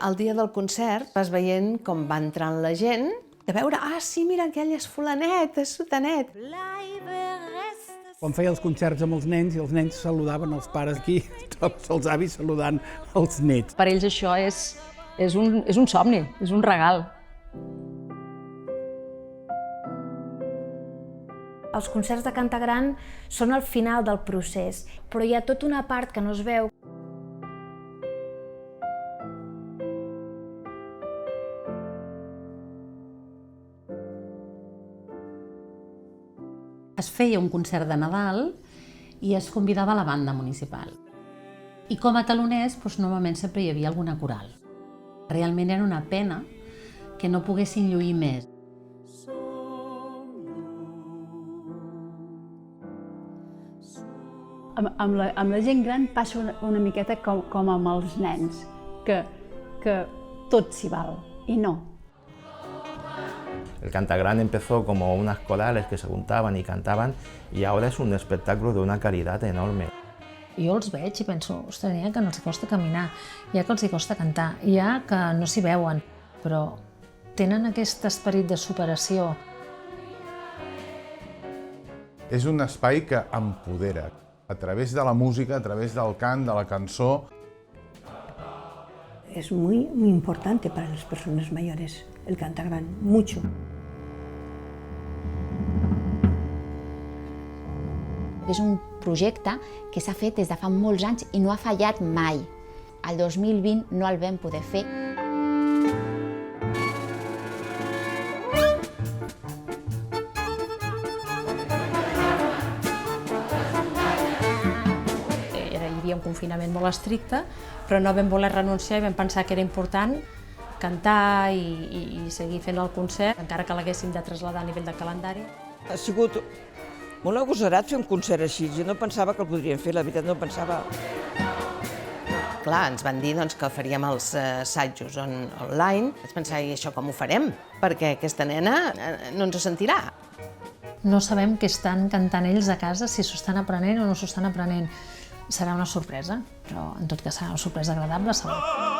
El dia del concert vas veient com va entrant la gent, de veure, sí, mira, aquell és fulanet, és sotanet. Quan feia els concerts amb els nens saludaven els pares aquí, tots els avis saludant els nets. Per ells això és un somni, és un regal. Els concerts de Cantagran són el final del procés, però hi ha tota una part que no es veu. Es feia un concert de Nadal i es convidava la banda municipal. I com a teloners, normalment sempre hi havia alguna coral. Realment era una pena que no poguessin lluir més. Amb la gent gran passa una miqueta com amb els nens, que tot s'hi val, i no. El Cantagran empezó como unas corales que se juntaban y cantaban y ahora es un espectáculo de una calidad enorme. Jo els veig i penso, ostres, n'hi ha que no els costa caminar, hi ha que els costa cantar, hi ha que no s'hi veuen, però tenen aquest esperit de superació. És un espai que empodera, a través de la música, a través del cant, de la cançó. Es muy importante para las personas mayores, el Cantagran, mucho. És un projecte que s'ha fet des de fa molts anys i no ha fallat mai. El 2020 no el vam poder fer. Hi havia un confinament molt estricte, però no vam voler renunciar i vam pensar que era important cantar i seguir fent el concert, encara que l'haguéssim de traslladar a nivell de calendari. Ha sigut molt agosarat fer un concert així. Jo no pensava que el podríem fer, la veritat no pensava. Clar, ens van dir que faríem els assajos online. Vaig pensar, i això com ho farem? Perquè aquesta nena no ens ho sentirà. No sabem què estan cantant ells a casa, si s'ho estan aprenent o no s'ho estan aprenent. Serà una sorpresa, però en tot cas serà una sorpresa agradable, segur.